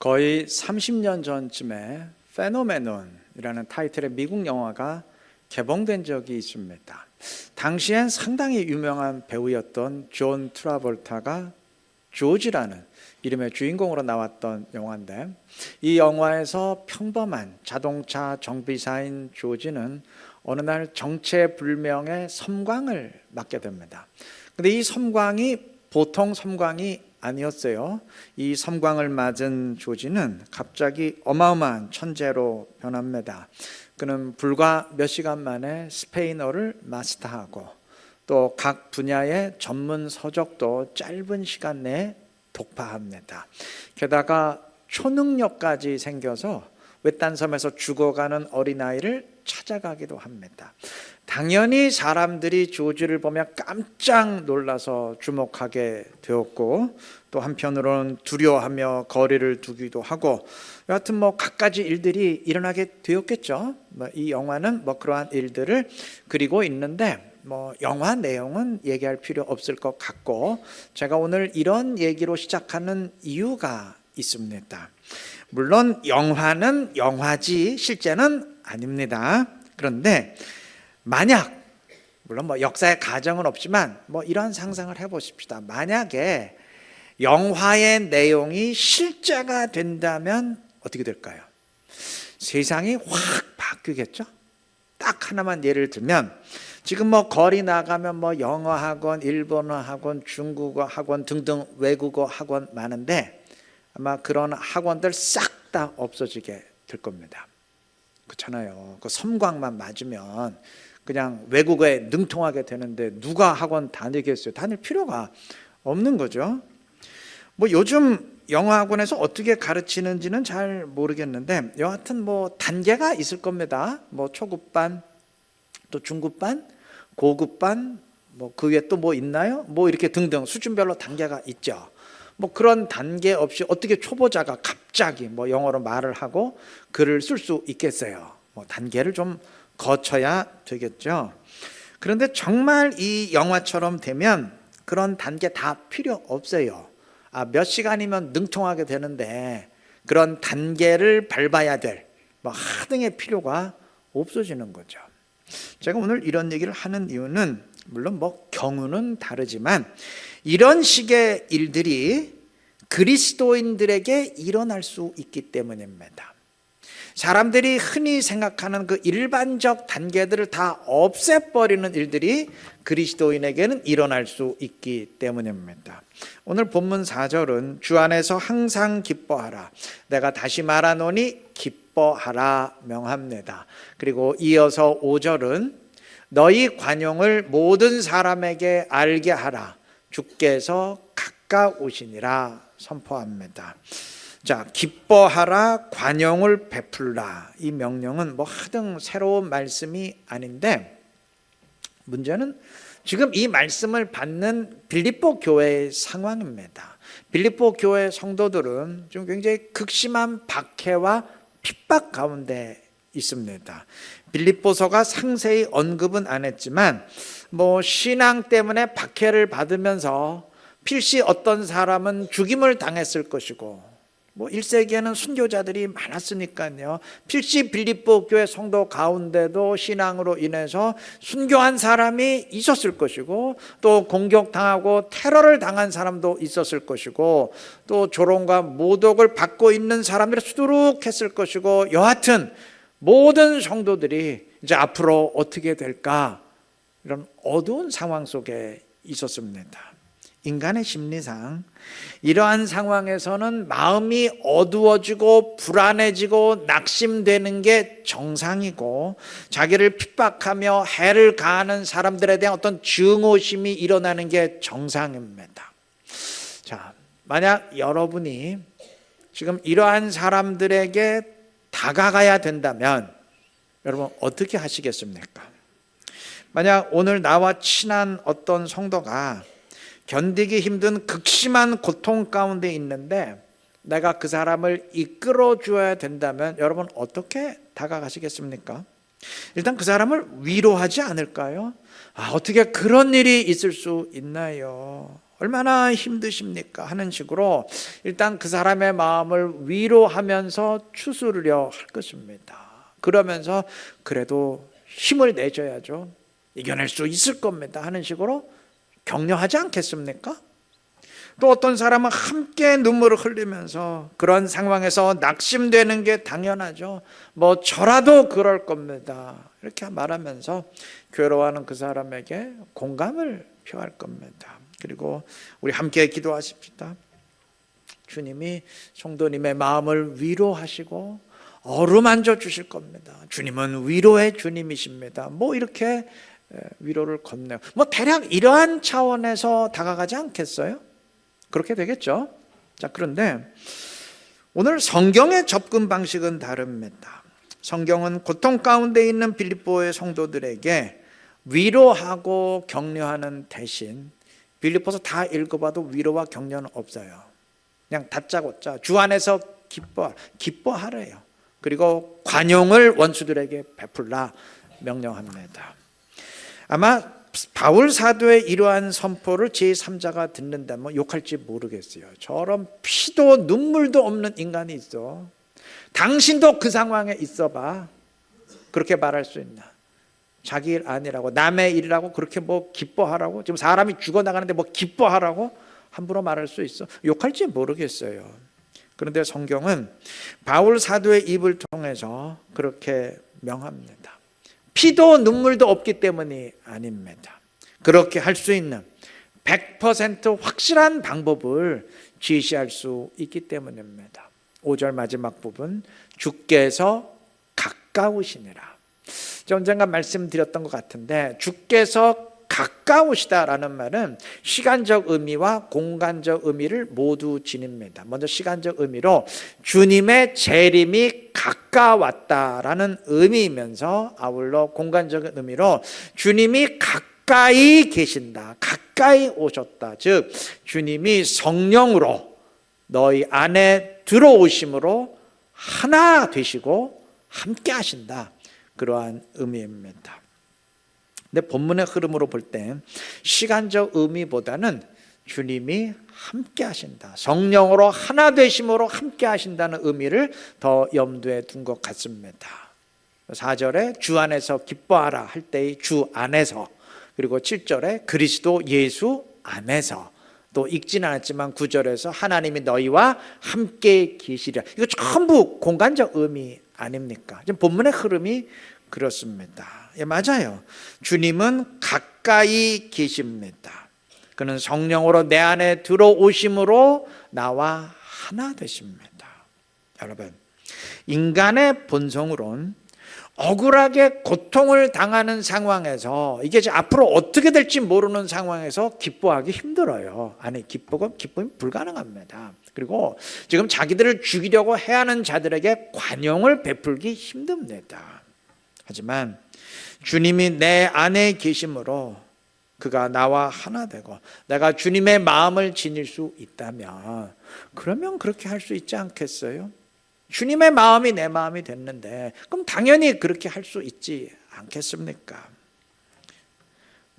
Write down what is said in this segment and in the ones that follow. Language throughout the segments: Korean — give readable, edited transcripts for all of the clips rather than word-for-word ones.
거의 30년 전쯤에 페노메논이라는 타이틀의 미국 영화가 개봉된 적이 있습니다. 당시엔 상당히 유명한 배우였던 존 트라볼타가 조지라는 이름의 주인공으로 나왔던 영화인데, 이 영화에서 평범한 자동차 정비사인 조지는 어느 날 정체불명의 섬광을 맞게 됩니다. 근데 이 섬광이 보통 섬광이 아니었어요. 이 섬광을 맞은 조지는 갑자기 어마어마한 천재로 변합니다. 그는 불과 몇 시간 만에 스페인어를 마스터하고 또 각 분야의 전문 서적도 짧은 시간 내에 독파합니다. 게다가 초능력까지 생겨서 외딴 섬에서 죽어가는 어린아이를 찾아가기도 합니다. 당연히 사람들이 조지를 보며 깜짝 놀라서 주목하게 되었고, 또 한편으로는 두려워하며 거리를 두기도 하고, 여하튼 갖가지 일들이 일어나게 되었겠죠. 이 영화는 그러한 일들을 그리고 있는데, 영화 내용은 얘기할 필요 없을 것 같고, 제가 오늘 이런 얘기로 시작하는 이유가 있습니다. 물론 영화는 영화지 실제는 아닙니다. 그런데 만약, 물론 역사의 가정은 없지만 이런 상상을 해보십시다. 만약에 영화의 내용이 실제가 된다면 어떻게 될까요? 세상이 확 바뀌겠죠? 딱 하나만 예를 들면, 지금 거리 나가면 영어 학원, 일본어 학원, 중국어 학원 등등 외국어 학원 많은데, 아마 그런 학원들 싹 다 없어지게 될 겁니다. 그렇잖아요. 그 섬광만 맞으면 그냥 외국어에 능통하게 되는데 누가 학원 다니겠어요? 다닐 필요가 없는 거죠. 요즘 영어학원에서 어떻게 가르치는지는 잘 모르겠는데, 여하튼 단계가 있을 겁니다. 초급반, 또 중급반, 고급반, 그 위에 또 있나요? 이렇게 등등 수준별로 단계가 있죠. 그런 단계 없이 어떻게 초보자가 갑자기 영어로 말을 하고 글을 쓸 수 있겠어요? 단계를 좀 거쳐야 되겠죠. 그런데 정말 이 영화처럼 되면 그런 단계 다 필요 없어요. 몇 시간이면 능통하게 되는데 그런 단계를 밟아야 될 하등의 필요가 없어지는 거죠. 제가 오늘 이런 얘기를 하는 이유는, 물론 경우는 다르지만 이런 식의 일들이 그리스도인들에게 일어날 수 있기 때문입니다. 사람들이 흔히 생각하는 그 일반적 단계들을 다 없애버리는 일들이 그리스도인에게는 일어날 수 있기 때문입니다. 오늘 본문 4절은 주 안에서 항상 기뻐하라, 내가 다시 말하노니 기뻐하라 명합니다. 그리고 이어서 5절은 너희 관용을 모든 사람에게 알게 하라, 주께서 가까우시니라 선포합니다. 자, 기뻐하라, 관용을 베풀라, 이 명령은 하등 새로운 말씀이 아닌데, 문제는 지금 이 말씀을 받는 빌립보 교회의 상황입니다. 빌립보 교회 성도들은 좀 굉장히 극심한 박해와 핍박 가운데 있습니다. 빌립보서가 상세히 언급은 안 했지만 신앙 때문에 박해를 받으면서 필시 어떤 사람은 죽임을 당했을 것이고, 1세기에는 순교자들이 많았으니까요, 필시 빌립보 교회 성도 가운데도 신앙으로 인해서 순교한 사람이 있었을 것이고, 또 공격당하고 테러를 당한 사람도 있었을 것이고, 또 조롱과 모독을 받고 있는 사람들이 수두룩했을 것이고, 여하튼 모든 성도들이 이제 앞으로 어떻게 될까, 이런 어두운 상황 속에 있었습니다. 인간의 심리상 이러한 상황에서는 마음이 어두워지고 불안해지고 낙심되는 게 정상이고, 자기를 핍박하며 해를 가하는 사람들에 대한 어떤 증오심이 일어나는 게 정상입니다. 자, 만약 여러분이 지금 이러한 사람들에게 다가가야 된다면 여러분 어떻게 하시겠습니까? 만약 오늘 나와 친한 어떤 성도가 견디기 힘든 극심한 고통 가운데 있는데 내가 그 사람을 이끌어 줘야 된다면 여러분 어떻게 다가가시겠습니까? 일단 그 사람을 위로하지 않을까요? 어떻게 그런 일이 있을 수 있나요? 얼마나 힘드십니까? 하는 식으로 일단 그 사람의 마음을 위로하면서 추스르려 할 것입니다. 그러면서 그래도 힘을 내줘야죠. 이겨낼 수 있을 겁니다. 하는 식으로 격려하지 않겠습니까? 또 어떤 사람은 함께 눈물을 흘리면서 그런 상황에서 낙심되는 게 당연하죠. 뭐 저라도 그럴 겁니다. 이렇게 말하면서 괴로워하는 그 사람에게 공감을 표할 겁니다. 그리고 우리 함께 기도하십시다. 주님이 성도님의 마음을 위로하시고 어루만져 주실 겁니다. 주님은 위로의 주님이십니다. 뭐 이렇게 위로를 건네요. 뭐 대략 이러한 차원에서 다가가지 않겠어요? 그렇게 되겠죠. 자, 그런데 오늘 성경의 접근 방식은 다릅니다. 성경은 고통 가운데 있는 빌립보의 성도들에게 위로하고 격려하는 대신, 빌립보서 다 읽어봐도 위로와 격려는 없어요. 그냥 다짜고짜 주 안에서 기뻐하래요. 그리고 관용을 원수들에게 베풀라 명령합니다. 아마 바울 사도의 이러한 선포를 제3자가 듣는다면 욕할지 모르겠어요. 저런 피도 눈물도 없는 인간이 있어. 당신도 그 상황에 있어봐. 그렇게 말할 수 있나? 자기 일 아니라고, 남의 일이라고 그렇게 뭐 기뻐하라고? 지금 사람이 죽어나가는데 뭐 기뻐하라고? 함부로 말할 수 있어? 욕할지 모르겠어요. 그런데 성경은 바울 사도의 입을 통해서 그렇게 명합니다. 피도 눈물도 없기 때문이 아닙니다. 그렇게 할 수 있는 100% 확실한 방법을 제시할 수 있기 때문입니다. 5절 마지막 부분, 주께서 가까우시니라. 제가 언젠가 말씀드렸던 것 같은데, 주께서 가까우시다라는 말은 시간적 의미와 공간적 의미를 모두 지닙니다. 먼저 시간적 의미로 주님의 재림이 가까웠다라는 의미이면서 아울러 공간적 의미로 주님이 가까이 계신다, 가까이 오셨다. 즉 주님이 성령으로 너희 안에 들어오심으로 하나 되시고 함께 하신다, 그러한 의미입니다. 근데 본문의 흐름으로 볼 때 시간적 의미보다는 주님이 함께 하신다, 성령으로 하나 되심으로 함께 하신다는 의미를 더 염두에 둔 것 같습니다. 4절에 주 안에서 기뻐하라 할 때의 주 안에서, 그리고 7절에 그리스도 예수 안에서, 또 읽지는 않았지만 9절에서 하나님이 너희와 함께 계시리라. 이거 전부 공간적 의미 아닙니까? 지금 본문의 흐름이 그렇습니다. 예, 맞아요. 주님은 가까이 계십니다. 그는 성령으로 내 안에 들어오심으로 나와 하나 되십니다. 여러분, 인간의 본성으론 억울하게 고통을 당하는 상황에서, 이게 앞으로 어떻게 될지 모르는 상황에서 기뻐하기 힘들어요. 아니, 기쁨이 불가능합니다. 그리고 지금 자기들을 죽이려고 해하는 자들에게 관용을 베풀기 힘듭니다. 하지만 주님이 내 안에 계심으로 그가 나와 하나 되고 내가 주님의 마음을 지닐 수 있다면, 그러면 그렇게 할 수 있지 않겠어요? 주님의 마음이 내 마음이 됐는데 그럼 당연히 그렇게 할 수 있지 않겠습니까?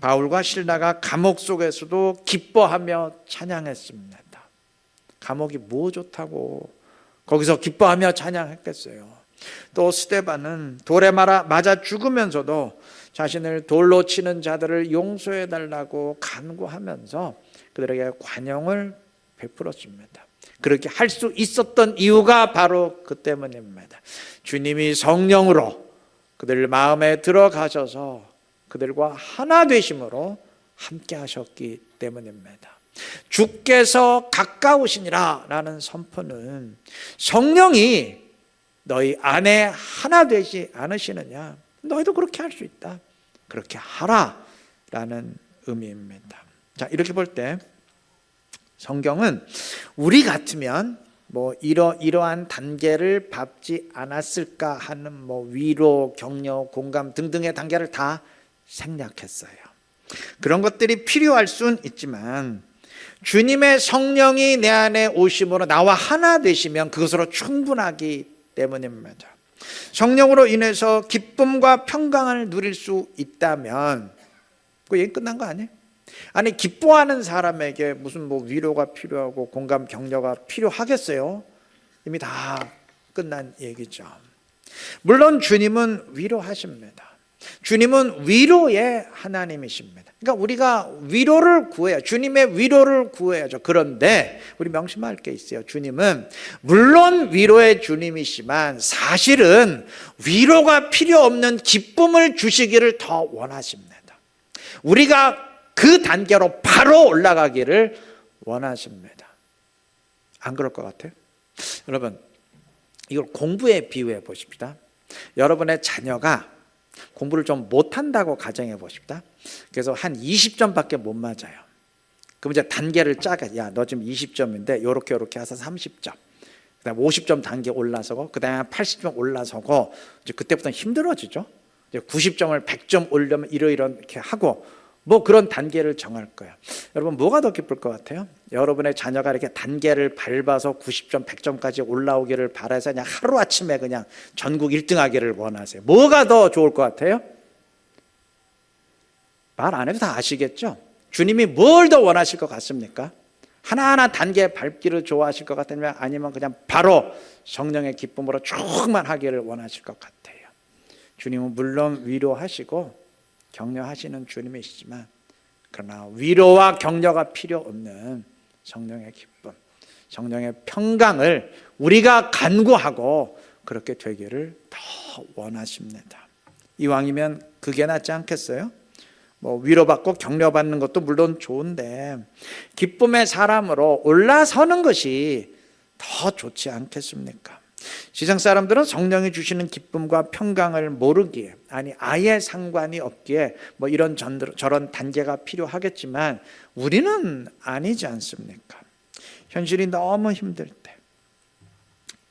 바울과 실라가 감옥 속에서도 기뻐하며 찬양했습니다. 감옥이 뭐 좋다고 거기서 기뻐하며 찬양했겠어요? 또 스데반은 돌에 맞아 죽으면서도 자신을 돌로 치는 자들을 용서해 달라고 간구하면서 그들에게 관용을 베풀었습니다. 그렇게 할 수 있었던 이유가 바로 그 때문입니다. 주님이 성령으로 그들 마음에 들어가셔서 그들과 하나 되심으로 함께 하셨기 때문입니다. 주께서 가까우시니라 라는 선포는 성령이 너희 안에 하나 되지 않으시느냐, 너희도 그렇게 할 수 있다, 그렇게 하라 라는 의미입니다. 자, 이렇게 볼 때 성경은 우리 같으면 뭐 이러한 단계를 밟지 않았을까 하는 뭐 위로, 격려, 공감 등등의 단계를 다 생략했어요. 그런 것들이 필요할 수는 있지만 주님의 성령이 내 안에 오심으로 나와 하나 되시면 그것으로 충분하기 때문입니다. 성령으로 인해서 기쁨과 평강을 누릴 수 있다면 그 얘기 끝난 거 아니에요? 아니 기뻐하는 사람에게 무슨 뭐 위로가 필요하고 공감 격려가 필요하겠어요? 이미 다 끝난 얘기죠. 물론 주님은 위로하십니다. 주님은 위로의 하나님이십니다. 그러니까 우리가 위로를 구해야, 주님의 위로를 구해야죠. 그런데 우리 명심할 게 있어요. 주님은 물론 위로의 주님이시지만 사실은 위로가 필요 없는 기쁨을 주시기를 더 원하십니다. 우리가 그 단계로 바로 올라가기를 원하십니다. 안 그럴 것 같아요? 여러분, 이걸 공부에 비유해 보십시다. 여러분의 자녀가 공부를 좀 못한다고 가정해 보십시다. 그래서 한 20점밖에 못 맞아요. 그럼 이제 단계를 짜게, 야, 너 지금 20점인데 요렇게 해서 30점, 그 다음에 50점 단계 올라서고, 그 다음에 80점 올라서고, 이제 그때부터는 힘들어지죠. 이제 90점을 100점 올려면 이렇게 하고, 뭐 그런 단계를 정할 거예요. 여러분, 뭐가 더 기쁠 것 같아요? 여러분의 자녀가 이렇게 단계를 밟아서 90점, 100점까지 올라오기를 바라서 그냥 하루아침에 그냥 전국 1등 하기를 원하세요. 뭐가 더 좋을 것 같아요? 말 안 해도 다 아시겠죠? 주님이 뭘 더 원하실 것 같습니까? 하나하나 단계 밟기를 좋아하실 것 같으면, 아니면 그냥 바로 성령의 기쁨으로 충만하기를 원하실 것 같아요. 주님은 물론 위로하시고 격려하시는 주님이시지만, 그러나 위로와 격려가 필요 없는 성령의 기쁨, 성령의 평강을 우리가 간구하고 그렇게 되기를 더 원하십니다. 이왕이면 그게 낫지 않겠어요? 뭐 위로받고 격려받는 것도 물론 좋은데 기쁨의 사람으로 올라서는 것이 더 좋지 않겠습니까? 세상 사람들은 성령이 주시는 기쁨과 평강을 모르기에, 아니 아예 상관이 없기에 뭐 이런 저런 단계가 필요하겠지만 우리는 아니지 않습니까? 현실이 너무 힘들 때,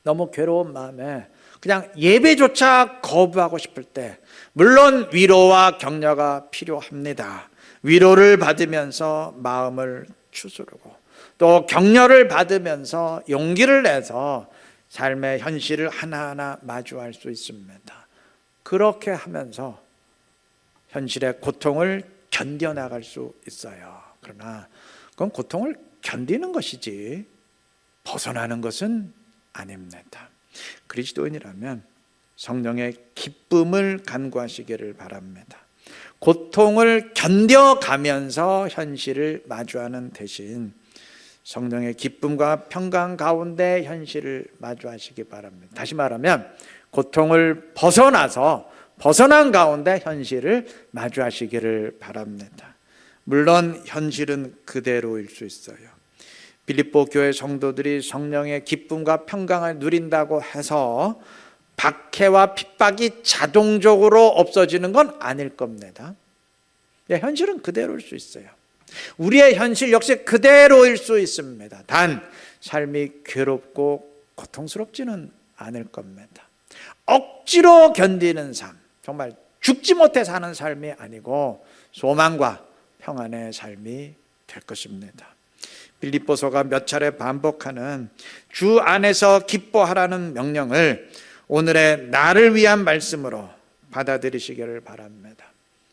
너무 괴로운 마음에 그냥 예배조차 거부하고 싶을 때 물론 위로와 격려가 필요합니다. 위로를 받으면서 마음을 추스르고 또 격려를 받으면서 용기를 내서 삶의 현실을 하나하나 마주할 수 있습니다. 그렇게 하면서 현실의 고통을 견뎌나갈 수 있어요. 그러나 그건 고통을 견디는 것이지 벗어나는 것은 아닙니다. 그리스도인이라면 성령의 기쁨을 간구하시기를 바랍니다. 고통을 견뎌가면서 현실을 마주하는 대신 성령의 기쁨과 평강 가운데 현실을 마주하시기 바랍니다. 다시 말하면 고통을 벗어난 가운데 현실을 마주하시기를 바랍니다. 물론 현실은 그대로일 수 있어요. 빌립보 교회 성도들이 성령의 기쁨과 평강을 누린다고 해서 박해와 핍박이 자동적으로 없어지는 건 아닐 겁니다. 현실은 그대로일 수 있어요. 우리의 현실 역시 그대로일 수 있습니다. 단 삶이 괴롭고 고통스럽지는 않을 겁니다. 억지로 견디는 삶, 정말 죽지 못해 사는 삶이 아니고 소망과 평안의 삶이 될 것입니다. 빌립보서가 몇 차례 반복하는 주 안에서 기뻐하라는 명령을 오늘의 나를 위한 말씀으로 받아들이시기를 바랍니다.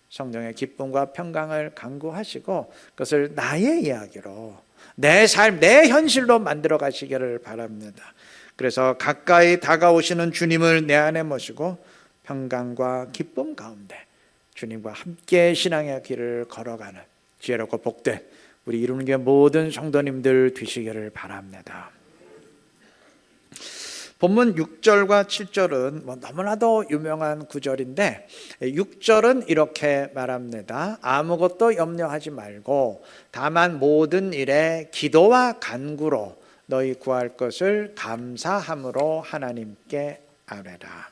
성령의 기쁨과 평강을 간구하시고 그것을 나의 이야기로, 내 삶, 내 현실로 만들어 가시기를 바랍니다. 그래서 가까이 다가오시는 주님을 내 안에 모시고 평강과 기쁨 가운데 주님과 함께 신앙의 길을 걸어가는 지혜롭고 복된 우리 이루는교회 모든 성도님들 되시기를 바랍니다. 본문 6절과 7절은 너무나도 유명한 구절인데 6절은 이렇게 말합니다. 아무것도 염려하지 말고 다만 모든 일에 기도와 간구로 너희 구할 것을 감사함으로 하나님께 아뢰라.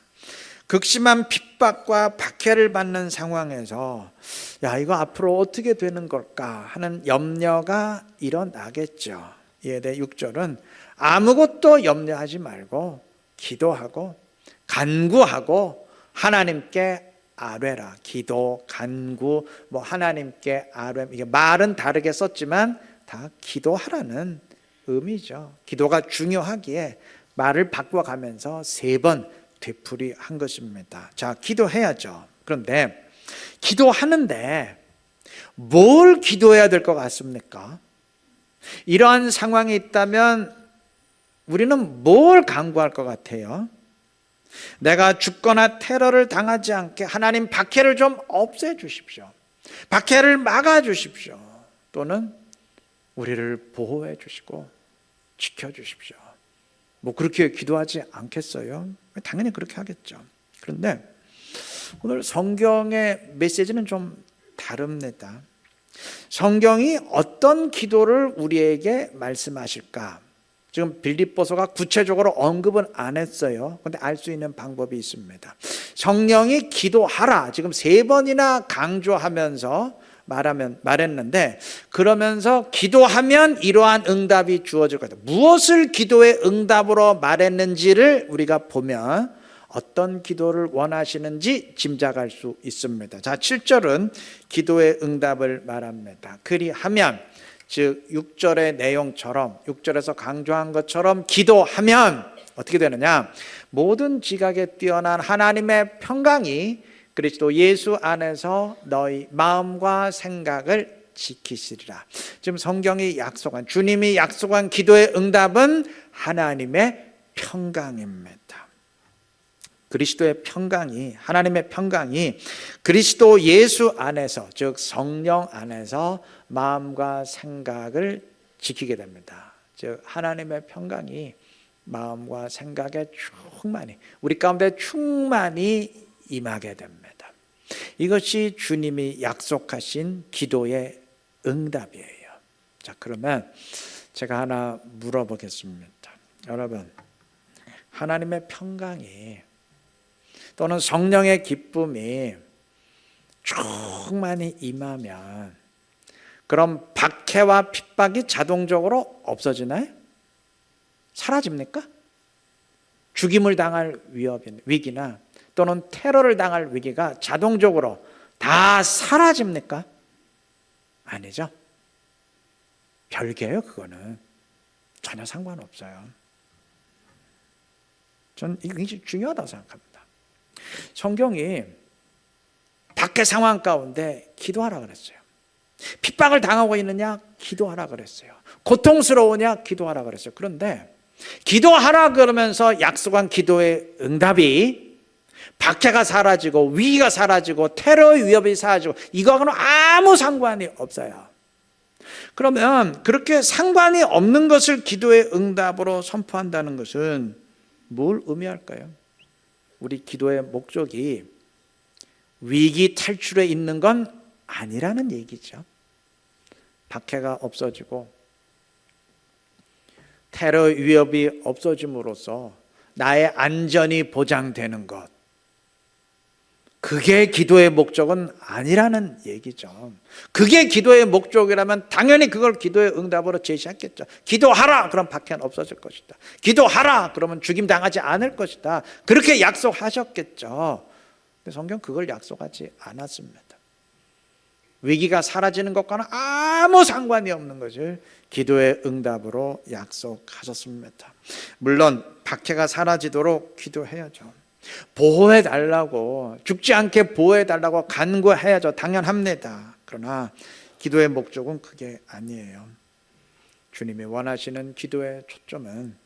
극심한 핍박과 박해를 받는 상황에서 야, 이거 앞으로 어떻게 되는 걸까 하는 염려가 일어나겠죠. 이에 대해 6절은 아무것도 염려하지 말고 기도하고 간구하고 하나님께 아뢰라. 기도, 간구, 하나님께 아뢰, 이게 말은 다르게 썼지만 다 기도하라는 의미죠. 기도가 중요하기에 말을 바꿔가면서 3번 되풀이한 것입니다. 자, 기도해야죠. 그런데 기도하는데 뭘 기도해야 될 것 같습니까? 이러한 상황이 있다면 우리는 뭘 간구할 것 같아요? 내가 죽거나 테러를 당하지 않게 하나님 박해를 좀 없애 주십시오. 박해를 막아 주십시오. 또는 우리를 보호해 주시고 지켜 주십시오. 뭐 그렇게 기도하지 않겠어요? 당연히 그렇게 하겠죠. 그런데 오늘 성경의 메시지는 좀 다릅니다. 성경이 어떤 기도를 우리에게 말씀하실까? 지금 빌립보서가 구체적으로 언급은 안 했어요. 그런데 알 수 있는 방법이 있습니다. 성령이 기도하라 지금 3번이나 강조하면서 말했는데, 그러면서 기도하면 이러한 응답이 주어질 거다. 무엇을 기도의 응답으로 말했는지를 우리가 보면 어떤 기도를 원하시는지 짐작할 수 있습니다. 자, 7절은 기도의 응답을 말합니다. 그리하면, 즉 6절의 내용처럼, 6절에서 강조한 것처럼 기도하면 어떻게 되느냐? 모든 지각에 뛰어난 하나님의 평강이 그리스도 예수 안에서 너희 마음과 생각을 지키시리라. 지금 성경이 약속한, 주님이 약속한 기도의 응답은 하나님의 평강입니다. 그리스도의 평강이, 하나님의 평강이 그리스도 예수 안에서, 즉 성령 안에서 마음과 생각을 지키게 됩니다. 즉 하나님의 평강이 마음과 생각에 충만히, 우리 가운데 충만히 임하게 됩니다. 이것이 주님이 약속하신 기도의 응답이에요. 자, 그러면 제가 하나 물어보겠습니다. 여러분, 하나님의 평강이 또는 성령의 기쁨이 충만히 임하면 그럼 박해와 핍박이 자동적으로 없어지나요? 사라집니까? 죽임을 당할 위기나 또는 테러를 당할 위기가 자동적으로 다 사라집니까? 아니죠. 별개예요. 그거는 전혀 상관없어요. 저는 이게 굉장히 중요하다고 생각합니다. 성경이 박해 상황 가운데 기도하라 그랬어요. 핍박을 당하고 있느냐? 기도하라 그랬어요. 고통스러우냐? 기도하라 그랬어요. 그런데 기도하라 그러면서 약속한 기도의 응답이 박해가 사라지고 위기가 사라지고 테러의 위협이 사라지고 이거하고는 아무 상관이 없어요. 그러면 그렇게 상관이 없는 것을 기도의 응답으로 선포한다는 것은 뭘 의미할까요? 우리 기도의 목적이 위기 탈출에 있는 건 아니라는 얘기죠. 박해가 없어지고 테러 위협이 없어짐으로써 나의 안전이 보장되는 것, 그게 기도의 목적은 아니라는 얘기죠. 그게 기도의 목적이라면 당연히 그걸 기도의 응답으로 제시했겠죠. 기도하라 그럼 박해는 없어질 것이다. 기도하라 그러면 죽임 당하지 않을 것이다. 그렇게 약속하셨겠죠. 근데 성경 그걸 약속하지 않았습니다. 위기가 사라지는 것과는 아무 상관이 없는 것을 기도의 응답으로 약속하셨습니다. 물론 박해가 사라지도록 기도해야죠. 보호해달라고, 죽지 않게 보호해달라고 간구해야죠. 당연합니다. 그러나 기도의 목적은 그게 아니에요. 주님이 원하시는 기도의 초점은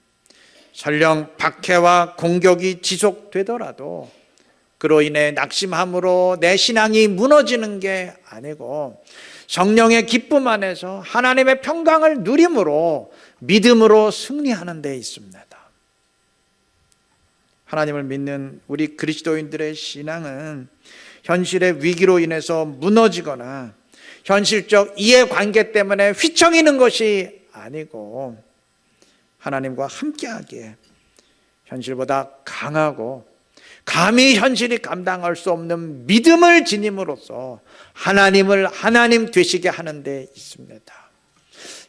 설령 박해와 공격이 지속되더라도 그로 인해 낙심함으로 내 신앙이 무너지는 게 아니고 성령의 기쁨 안에서 하나님의 평강을 누림으로 믿음으로 승리하는 데 있습니다. 하나님을 믿는 우리 그리스도인들의 신앙은 현실의 위기로 인해서 무너지거나 현실적 이해관계 때문에 휘청이는 것이 아니고 하나님과 함께하기에 현실보다 강하고 감히 현실이 감당할 수 없는 믿음을 지님으로써 하나님을 하나님 되시게 하는 데 있습니다.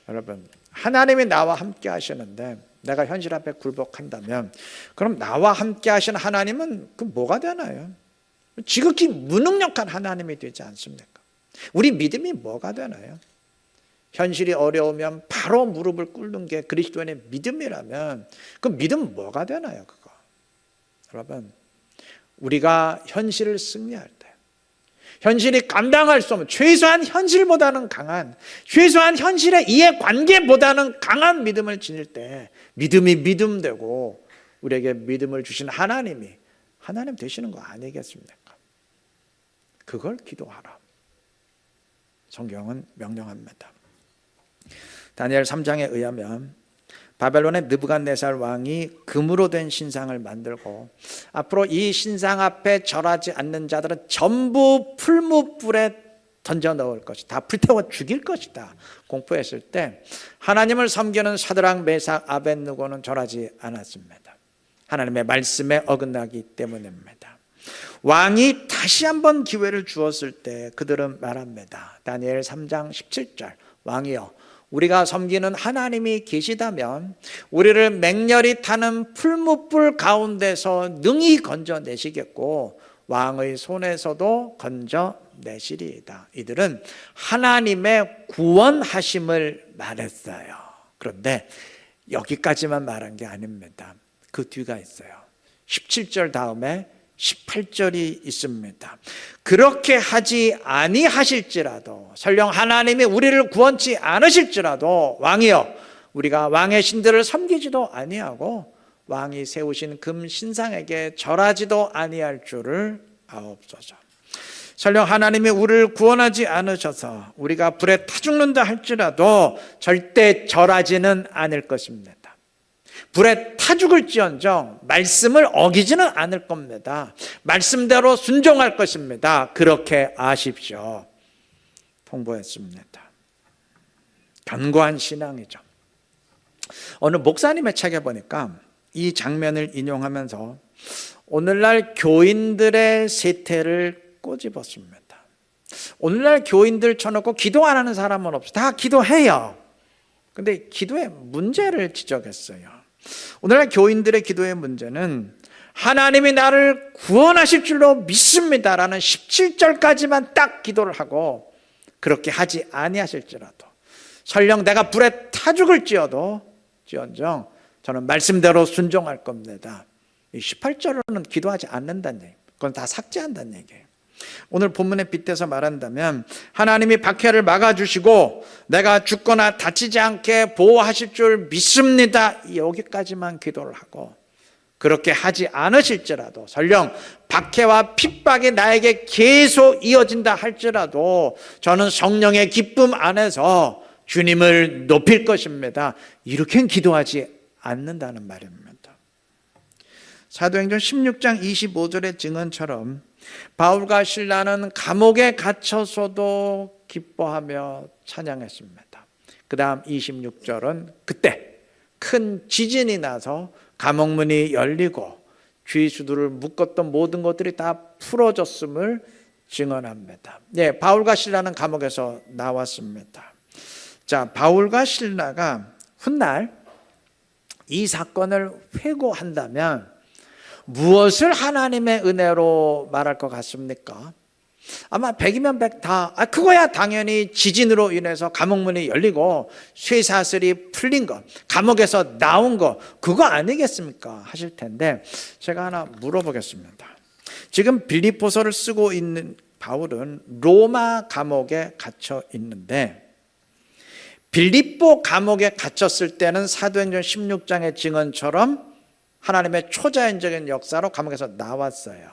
여러분, 하나님이 나와 함께 하시는데 내가 현실 앞에 굴복한다면 그럼 나와 함께 하시는 하나님은 그 뭐가 되나요? 지극히 무능력한 하나님이 되지 않습니까? 우리 믿음이 뭐가 되나요? 현실이 어려우면 바로 무릎을 꿇는 게 그리스도인의 믿음이라면 그 믿음 뭐가 되나요? 그거. 여러분, 우리가 현실을 승리할 때, 현실이 감당할 수 없는, 최소한 현실보다는 강한, 최소한 현실의 이해관계보다는 강한 믿음을 지닐 때 믿음이 믿음 되고 우리에게 믿음을 주신 하나님이 하나님 되시는 거 아니겠습니까? 그걸 기도하라. 성경은 명령합니다. 다니엘 3장에 의하면 바벨론의 느부갓네살 왕이 금으로 된 신상을 만들고 앞으로 이 신상 앞에 절하지 않는 자들은 전부 풀무불에 던져 넣을 것이다. 다 불태워 죽일 것이다. 공포했을 때 하나님을 섬기는 사드락, 메삭, 아벳느고는 절하지 않았습니다. 하나님의 말씀에 어긋나기 때문입니다. 왕이 다시 한번 기회를 주었을 때 그들은 말합니다. 다니엘 3장 17절, 왕이여, 우리가 섬기는 하나님이 계시다면 우리를 맹렬히 타는 풀무불 가운데서 능히 건져내시겠고 왕의 손에서도 건져내시리이다. 이들은 하나님의 구원하심을 말했어요. 그런데 여기까지만 말한 게 아닙니다. 그 뒤가 있어요. 17절 다음에 18절이 있습니다. 그렇게 하지 아니하실지라도, 설령 하나님이 우리를 구원치 않으실지라도 왕이여, 우리가 왕의 신들을 섬기지도 아니하고 왕이 세우신 금 신상에게 절하지도 아니할 줄을 아옵소서. 설령 하나님이 우리를 구원하지 않으셔서 우리가 불에 타 죽는다 할지라도 절대 절하지는 않을 것입니다. 불에 타 죽을지언정 말씀을 어기지는 않을 겁니다. 말씀대로 순종할 것입니다. 그렇게 아십시오. 통보했습니다. 견고한 신앙이죠. 어느 목사님의 책에 보니까 이 장면을 인용하면서 오늘날 교인들의 세태를 꼬집었습니다. 오늘날 교인들 쳐놓고 기도 안 하는 사람은 없어요. 다 기도해요. 근데 기도의 문제를 지적했어요. 오늘날 교인들의 기도의 문제는 하나님이 나를 구원하실 줄로 믿습니다라는 17절까지만 딱 기도를 하고 그렇게 하지 아니하실지라도, 설령 내가 불에 타 죽을지언정 저는 말씀대로 순종할 겁니다. 18절로는 기도하지 않는다는 얘기예요. 그건 다 삭제한다는 얘기예요. 오늘 본문에 빗대서 말한다면 하나님이 박해를 막아주시고 내가 죽거나 다치지 않게 보호하실 줄 믿습니다, 여기까지만 기도를 하고, 그렇게 하지 않으실지라도, 설령 박해와 핍박이 나에게 계속 이어진다 할지라도 저는 성령의 기쁨 안에서 주님을 높일 것입니다, 이렇게는 기도하지 않는다는 말입니다. 사도행전 16장 25절의 증언처럼 바울과 실라는 감옥에 갇혀서도 기뻐하며 찬양했습니다. 그 다음 26절은 그때 큰 지진이 나서 감옥문이 열리고 죄수들을 묶었던 모든 것들이 다 풀어졌음을 증언합니다. 네, 바울과 실라는 감옥에서 나왔습니다. 자, 바울과 실라가 훗날 이 사건을 회고한다면 무엇을 하나님의 은혜로 말할 것 같습니까? 아마 100이면 100 다, 그거야 당연히 지진으로 인해서 감옥문이 열리고 쇠사슬이 풀린 것, 감옥에서 나온 것, 그거 아니겠습니까? 하실 텐데 제가 하나 물어보겠습니다. 지금 빌립보서를 쓰고 있는 바울은 로마 감옥에 갇혀 있는데, 빌립보 감옥에 갇혔을 때는 사도행전 16장의 증언처럼 하나님의 초자연적인 역사로 감옥에서 나왔어요.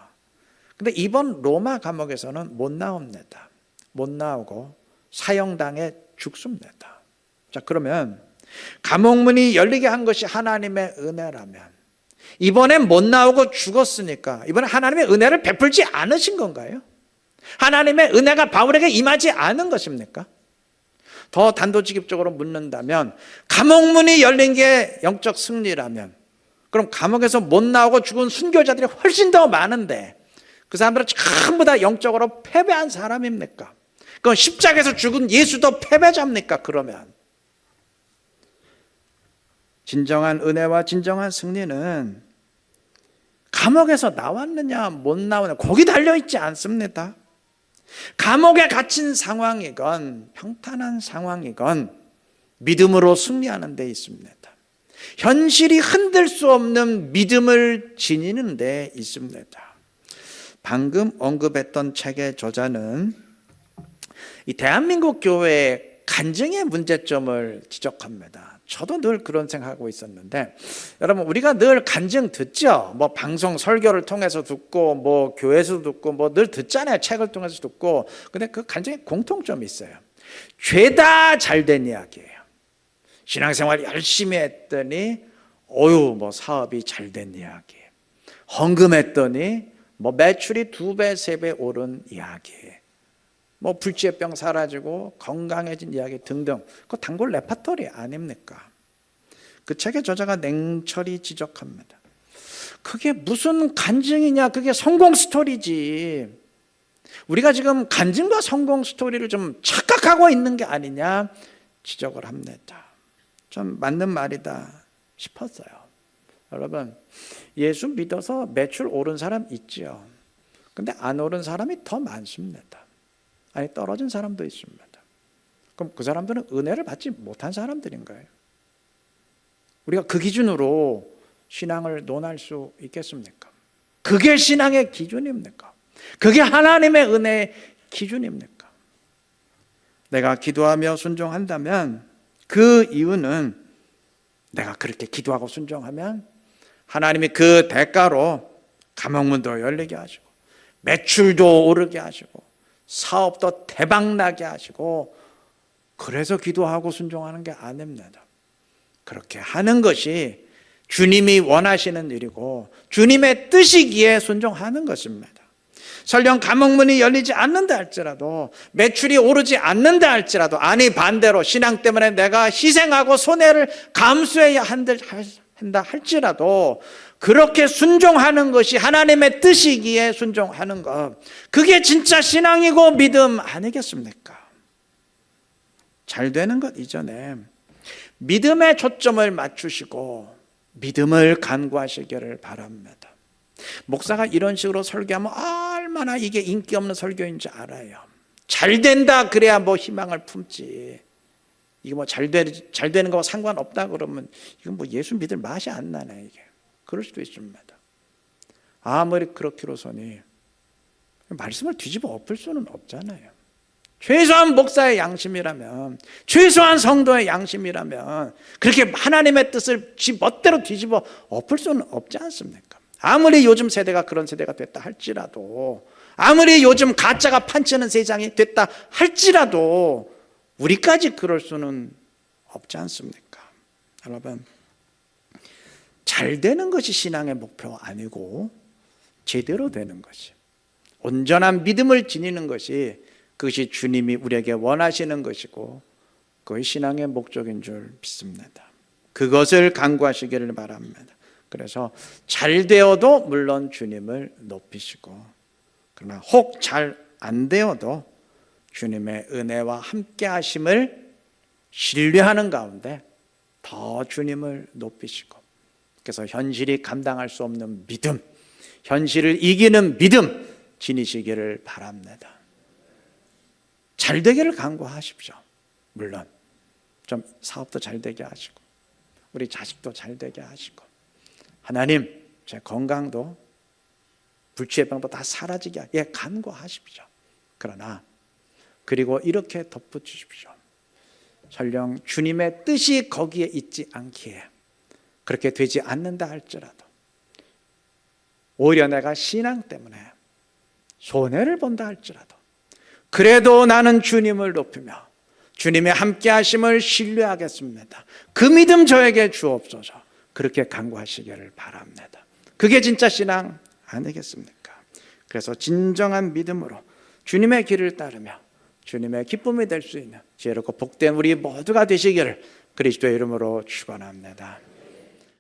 근데 이번 로마 감옥에서는 못 나옵니다. 못 나오고 사형당해 죽습니다. 자, 그러면 감옥문이 열리게 한 것이 하나님의 은혜라면 이번엔 못 나오고 죽었으니까 이번에 하나님의 은혜를 베풀지 않으신 건가요? 하나님의 은혜가 바울에게 임하지 않은 것입니까? 더 단도직입적으로 묻는다면 감옥문이 열린 게 영적 승리라면 그럼 감옥에서 못 나오고 죽은 순교자들이 훨씬 더 많은데 그 사람들은 전부 다 영적으로 패배한 사람입니까? 그건 십자가에서 죽은 예수도 패배자입니까? 그러면 진정한 은혜와 진정한 승리는 감옥에서 나왔느냐 못 나오느냐 거기 달려있지 않습니다. 감옥에 갇힌 상황이건 평탄한 상황이건 믿음으로 승리하는 데 있습니다. 현실이 흔들 수 없는 믿음을 지니는 데 있습니다. 방금 언급했던 책의 저자는 이 대한민국 교회의 간증의 문제점을 지적합니다. 저도 늘 그런 생각하고 있었는데, 여러분 우리가 늘 간증 듣죠. 뭐 방송 설교를 통해서 듣고 뭐 교회에서 듣고 뭐 늘 듣잖아요. 책을 통해서 듣고. 근데 그 간증에 공통점이 있어요. 죄다 잘된 이야기예요. 신앙생활 열심히 했더니 뭐 사업이 잘된 이야기. 헌금했더니 뭐 매출이 2배, 3배 오른 이야기. 뭐 불치병 사라지고 건강해진 이야기 등등. 그거 단골 레파토리 아닙니까? 그 책의 저자가 냉철히 지적합니다. 그게 무슨 간증이냐? 그게 성공 스토리지. 우리가 지금 간증과 성공 스토리를 좀 착각하고 있는 게 아니냐 지적을 합니다. 좀 맞는 말이다 싶었어요. 여러분, 예수 믿어서 매출 오른 사람 있죠. 근데 안 오른 사람이 더 많습니다. 아니, 떨어진 사람도 있습니다. 그럼 그 사람들은 은혜를 받지 못한 사람들인 거예요. 우리가 그 기준으로 신앙을 논할 수 있겠습니까? 그게 신앙의 기준입니까? 그게 하나님의 은혜의 기준입니까? 내가 기도하며 순종한다면 그 이유는 내가 그렇게 기도하고 순종하면 하나님이 그 대가로 감옥문도 열리게 하시고 매출도 오르게 하시고 사업도 대박나게 하시고, 그래서 기도하고 순종하는 게 아닙니다. 그렇게 하는 것이 주님이 원하시는 일이고 주님의 뜻이기에 순종하는 것입니다. 설령 감옥문이 열리지 않는다 할지라도, 매출이 오르지 않는다 할지라도, 아니 반대로 신앙 때문에 내가 희생하고 손해를 감수해야 한다 할지라도 그렇게 순종하는 것이 하나님의 뜻이기에 순종하는 것, 그게 진짜 신앙이고 믿음 아니겠습니까? 잘 되는 것 이전에 믿음에 초점을 맞추시고 믿음을 간구하시기를 바랍니다. 목사가 이런 식으로 설교하면 얼마나 이게 인기 없는 설교인지 알아요. 잘 된다 그래야 뭐 희망을 품지. 이거 뭐 잘 되는 거와 상관없다 그러면 이건 뭐 예수 믿을 맛이 안 나네. 이게 그럴 수도 있습니다. 아무리 그렇기로서니 말씀을 뒤집어 엎을 수는 없잖아요. 최소한 목사의 양심이라면, 최소한 성도의 양심이라면 그렇게 하나님의 뜻을 지 멋대로 뒤집어 엎을 수는 없지 않습니까? 아무리 요즘 세대가 그런 세대가 됐다 할지라도, 아무리 요즘 가짜가 판치는 세상이 됐다 할지라도 우리까지 그럴 수는 없지 않습니까? 여러분, 잘 되는 것이 신앙의 목표 아니고 제대로 되는 것이, 온전한 믿음을 지니는 것이, 그것이 주님이 우리에게 원하시는 것이고 그것이 신앙의 목적인 줄 믿습니다. 그것을 간구하시기를 바랍니다. 그래서 잘 되어도 물론 주님을 높이시고, 그러나 혹 잘 안 되어도 주님의 은혜와 함께 하심을 신뢰하는 가운데 더 주님을 높이시고, 그래서 현실이 감당할 수 없는 믿음, 현실을 이기는 믿음 지니시기를 바랍니다. 잘 되기를 간구하십시오. 물론 좀 사업도 잘 되게 하시고 우리 자식도 잘 되게 하시고, 하나님 제 건강도 불치병도 다 사라지게 간구하십시오. 그러나 그리고 이렇게 덧붙이십시오. 설령 주님의 뜻이 거기에 있지 않기에 그렇게 되지 않는다 할지라도, 오히려 내가 신앙 때문에 손해를 본다 할지라도 그래도 나는 주님을 높이며 주님의 함께 하심을 신뢰하겠습니다. 그 믿음 저에게 주옵소서. 그렇게 간구하시기를 바랍니다. 그게 진짜 신앙 아니겠습니까? 그래서 진정한 믿음으로 주님의 길을 따르며 주님의 기쁨이 될 수 있는 지혜롭고 복된 우리 모두가 되시기를 그리스도의 이름으로 축원합니다.